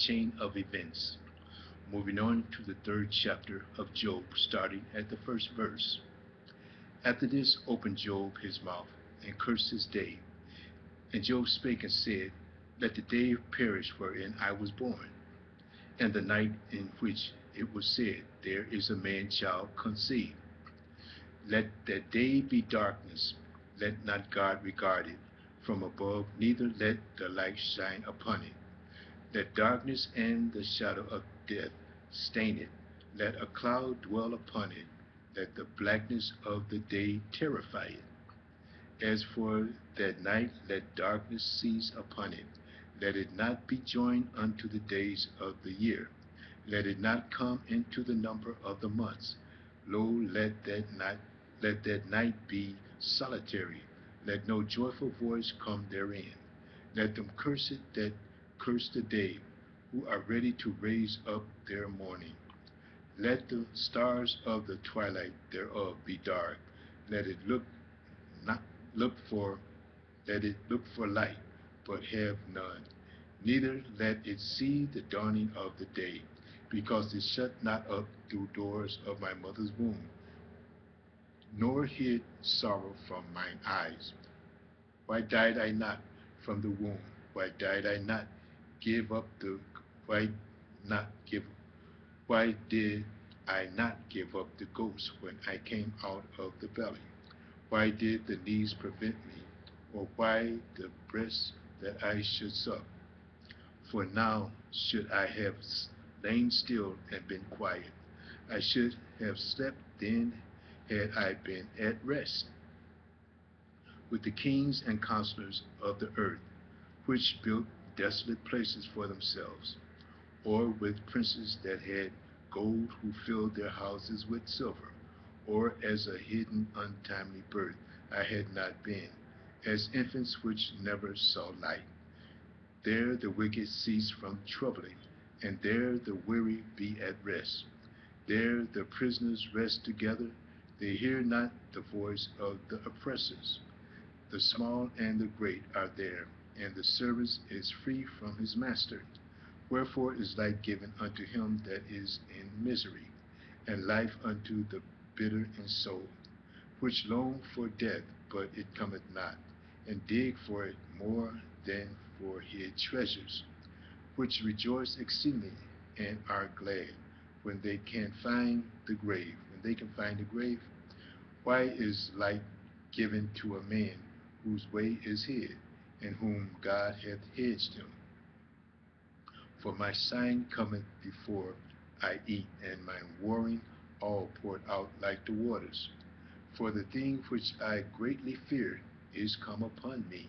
chain of events. Moving on to the third chapter of Job, starting at the first verse. After this opened Job his mouth, and cursed his day. And Job spake and said, Let the day perish wherein I was born, and the night in which it was said, There is a man child conceived. Let that day be darkness, let not God regard it from above, neither let the light shine upon it. Let darkness and the shadow of death stain it. Let a cloud dwell upon it. Let the blackness of the day terrify it. As for that night, let darkness seize upon it. Let it not be joined unto the days of the year. Let it not come into the number of the months. Lo, let that night be solitary. Let no joyful voice come therein. Let them curse it that curse the day, who are ready to raise up their mourning. Let the stars of the twilight thereof be dark. Let it not look for let it look for light, but have none. Neither let it see the dawning of the day, because it shut not up the doors of my mother's womb, nor hid sorrow from mine eyes. Why died I not from the womb? Why died I not give up the why not give why did I not give up the ghost when I came out of the belly? Why did the knees prevent me, or why the breast that I should suck? For now should I have lain still and been quiet. I should have slept then had I been at rest with the kings and counselors of the earth, which built desolate places for themselves, or with princes that had gold, who filled their houses with silver, or as a hidden untimely birth I had not been, as infants which never saw light. There the wicked cease from troubling, and there the weary be at rest. There the prisoners rest together, they hear not the voice of the oppressors. The small and the great are there, and the servant is free from his master. Wherefore is light given unto him that is in misery, and life unto the bitter in soul, which long for death, but it cometh not, and dig for it more than for hid treasures, which rejoice exceedingly and are glad when they can find the grave. When they can find the grave, why is light given to a man whose way is hid, and whom God hath hedged him? For my sign cometh before I eat, and my warring all poured out like the waters. For the thing which I greatly feared is come upon me,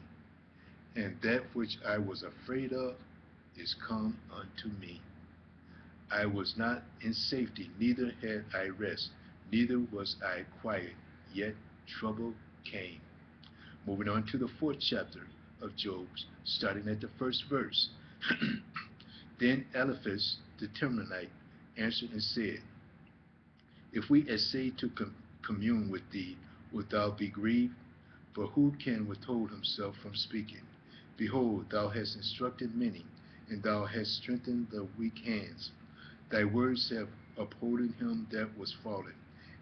and that which I was afraid of is come unto me. I was not in safety, neither had I rest, neither was I quiet, yet trouble came. Moving on to the fourth chapter of Job, starting at the first verse. Then Eliphaz the Temanite answered and said, If we essay to commune with thee, wilt thou be grieved? For who can withhold himself from speaking? Behold, thou hast instructed many, and thou hast strengthened the weak hands. Thy words have upholden him that was fallen,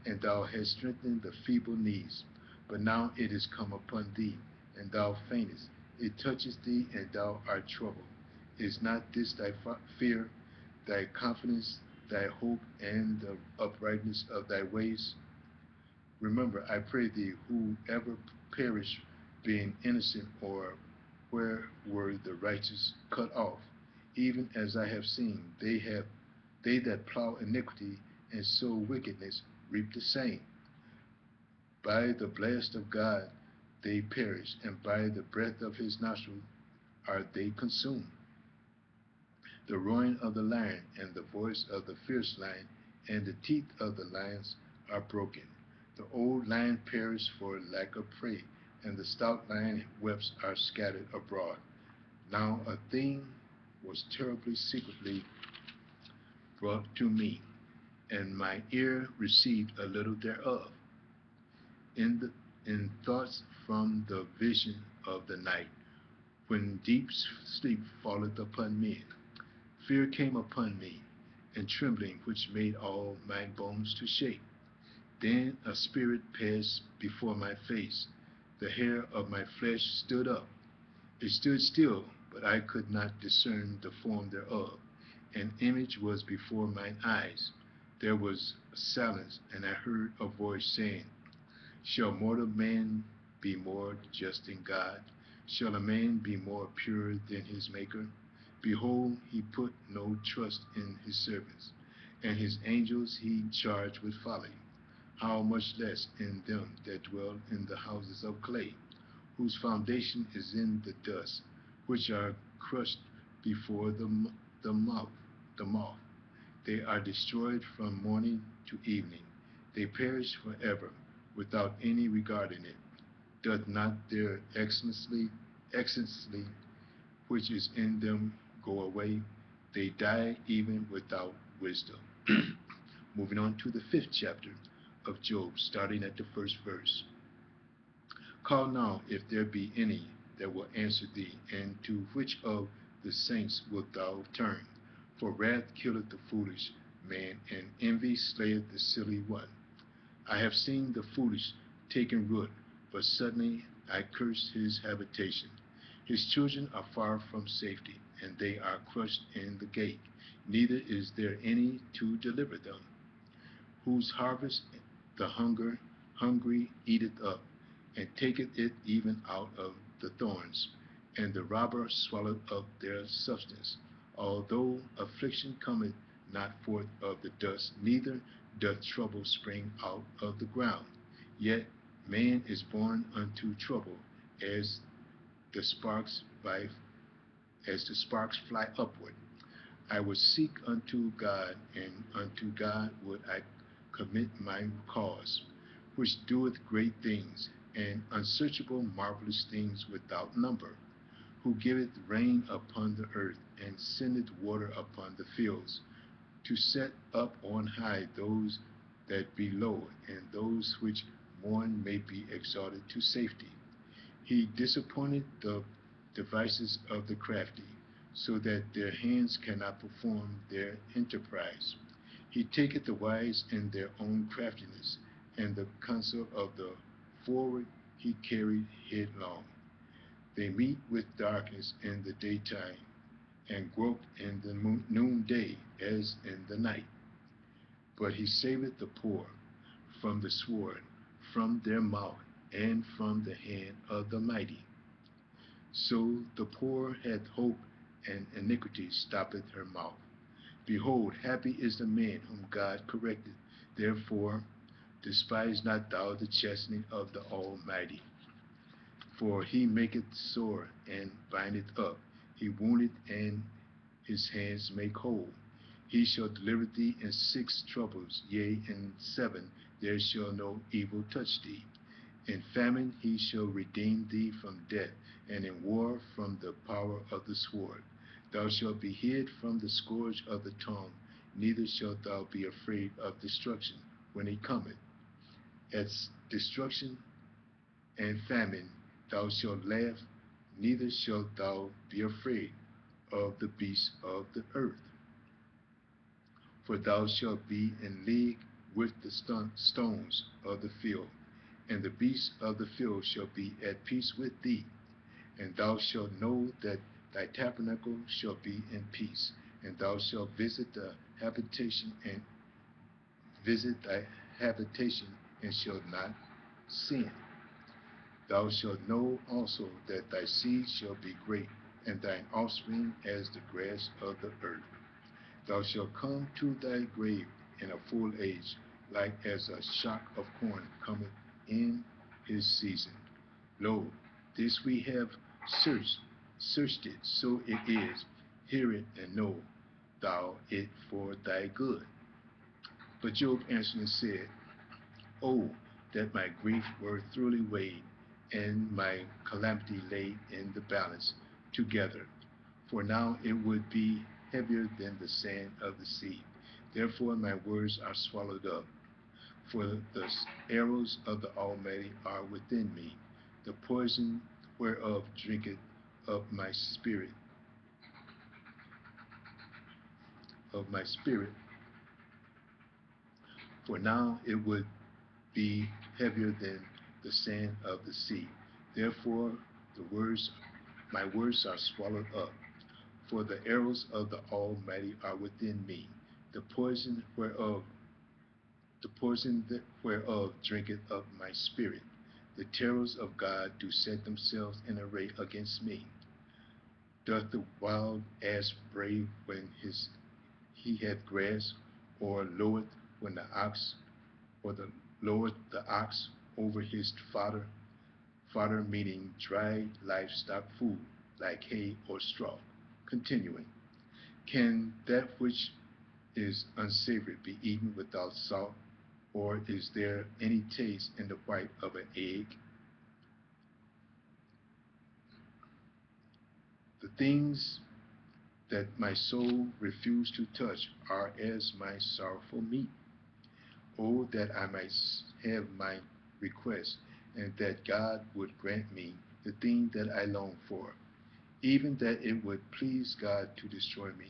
and thou hast strengthened the feeble knees. But now it is come upon thee, and thou faintest. It touches thee, and thou art troubled. Is not this thy fear, thy confidence, thy hope, and the uprightness of thy ways? Remember, I pray thee, whoever perish, being innocent, or where were the righteous cut off? Even as I have seen, they that plow iniquity and sow wickedness reap the same. By the blast of God they perish, and by the breath of his nostril are they consumed. The roaring of the lion, and the voice of the fierce lion, and the teeth of the lions are broken. The old lion perished for lack of prey, and the stout lion whelps are scattered abroad. Now a thing was terribly secretly brought to me, and my ear received a little thereof. In thoughts from the vision of the night, when deep sleep falleth upon men, Fear came upon me, and trembling which made all my bones to shake. Then a spirit passed before my face. The hair of my flesh stood up. It stood still, but I could not discern the form thereof. An image was before mine eyes. There was silence, and I heard a voice saying, Shall mortal man be more just than God? Shall a man be more pure than his Maker? Behold, he put no trust in his servants, and his angels he charged with folly. How much less in them that dwell in the houses of clay, whose foundation is in the dust, which are crushed before the moth, the moth. They are destroyed from morning to evening. They perish forever, without any regarding it. Doth not their excellency which is in them go away? They die even without wisdom. Moving on to the 5th chapter of Job, starting at the 1st verse. Call now if there be any that will answer thee, and to which of the saints wilt thou turn? For wrath killeth the foolish man, and envy slayeth the silly one. I have seen the foolish taken root, but suddenly I curse his habitation. His children are far from safety, and they are crushed in the gate. Neither is there any to deliver them. Whose harvest the hungry eateth up, and taketh it even out of the thorns, and the robber swallowed up their substance. Although affliction cometh not forth of the dust, neither doth trouble spring out of the ground. Yet man is born unto trouble, as the sparks by as the sparks fly upward. I would seek unto God, and unto God would I commit my cause, which doeth great things, and unsearchable marvelous things without number, who giveth rain upon the earth, and sendeth water upon the fields, to set up on high those that be low, and those which mourn may be exalted to safety. He disappointed the devices of the crafty, so that their hands cannot perform their enterprise. He taketh the wise in their own craftiness, and the counsel of the forward he carried headlong. They meet with darkness in the daytime, and grope in the noonday as in the night. But he saveth the poor from the sword, from their mouth, and from the hand of the mighty. So the poor hath hope, and iniquity stoppeth her mouth. Behold, happy is the man whom God correcteth. Therefore despise not thou the chastening of the Almighty. For he maketh sore, and bindeth up. He woundeth, and his hands make whole. He shall deliver thee in 6 troubles, yea, in 7 there shall no evil touch thee. In famine he shall redeem thee from death, and in war from the power of the sword. Thou shalt be hid from the scourge of the tongue, neither shalt thou be afraid of destruction when it cometh. At destruction and famine thou shalt laugh, neither shalt thou be afraid of the beasts of the earth. For thou shalt be in league with the stones of the field, and the beasts of the field shall be at peace with thee. And thou shalt know that thy tabernacle shall be in peace, and thou shalt visit thy habitation, and shalt not sin. Thou shalt know also that thy seed shall be great, and thine offspring as the grass of the earth. Thou shalt come to thy grave in a full age, like as a shock of corn cometh in his season. Lo, this we have searched it, so it is. Hear it and know thou it for thy good. But Job answered and said, Oh, that my grief were thoroughly weighed, and my calamity laid in the balance together. For now it would be heavier than the sand of the sea. Therefore my words are swallowed up. For the arrows of the Almighty are within me. The poison whereof drinketh up my spirit. of my spirit, for now it would be heavier than the sand of the sea. Therefore, my words are swallowed up. For the arrows of the Almighty are within me, the poison whereof drinketh up my spirit. The terrors of God do set themselves in array against me. Doth the wild ass brave when he hath grass, or loweth when the ox, or the lowereth the ox over his fodder? Fodder meaning dry livestock food, like hay or straw. Continuing, can that which is unsavory be eaten without salt, or is there any taste in the white of an egg? The things that my soul refused to touch are as my sorrowful meat. Oh, that I might have my request, and that God would grant me the thing that I long for, even that it would please God to destroy me,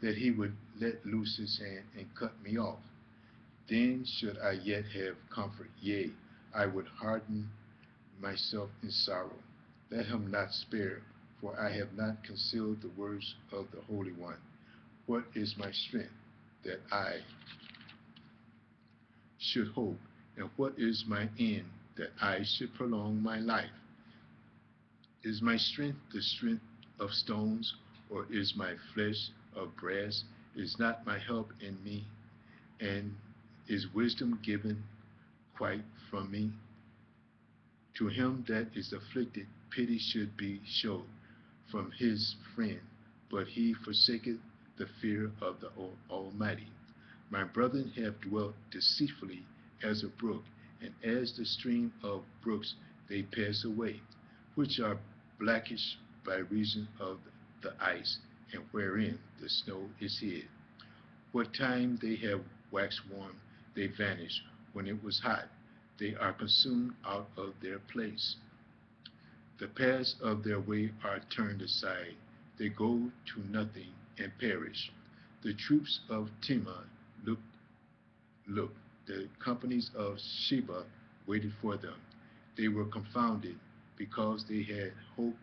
that he would let loose his hand and cut me off. Then should I yet have comfort, yea, I would harden myself in sorrow. Let him not spare, for I have not concealed the words of the Holy One. What is my strength, that I should hope, and what is my end, that I should prolong my life? Is my strength the strength of stones, or is my flesh of brass? Is not my help in me, and is wisdom given quite from me? To him that is afflicted, pity should be showed from his friend, but he forsaketh the fear of the Almighty. My brethren have dwelt deceitfully as a brook, and as the stream of brooks they pass away, which are blackish by reason of the ice, and wherein the snow is hid. What time they have waxed warm, they vanish. When it was hot, they are consumed out of their place. The paths of their way are turned aside. They go to nothing and perish. The troops of Tema looked. The companies of Sheba waited for them. They were confounded because they had hope.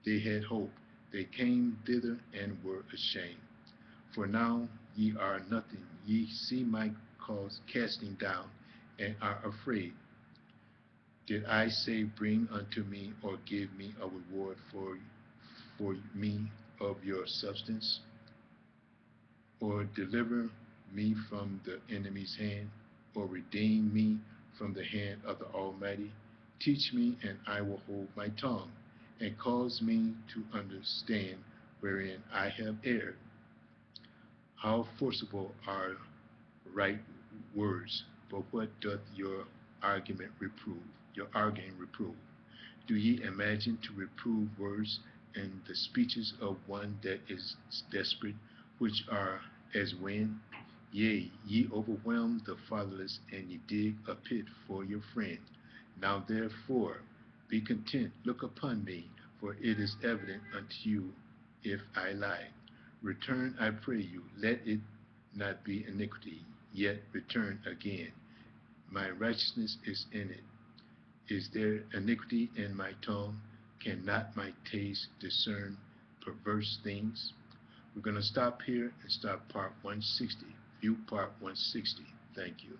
They had hope. They came thither and were ashamed. For now ye are nothing. Ye see my cause casting down, and are afraid. Did I say, bring unto me, or give me a reward for me of your substance, or deliver me from the enemy's hand, or redeem me from the hand of the Almighty? Teach me, and I will hold my tongue, and cause me to understand wherein I have erred. How forcible are right words, but what doth your argument reprove? Your arguing reprove. Do ye imagine to reprove words in the speeches of one that is desperate, which are as wind? Yea, ye overwhelm the fatherless, and ye dig a pit for your friend. Now therefore be content, look upon me, for it is evident unto you if I lie. Return, I pray you, let it not be iniquity, yet return again. My righteousness is in it. Is there iniquity in my tongue? Cannot my taste discern perverse things? We're going to stop here and start part 160. View part 160. Thank you.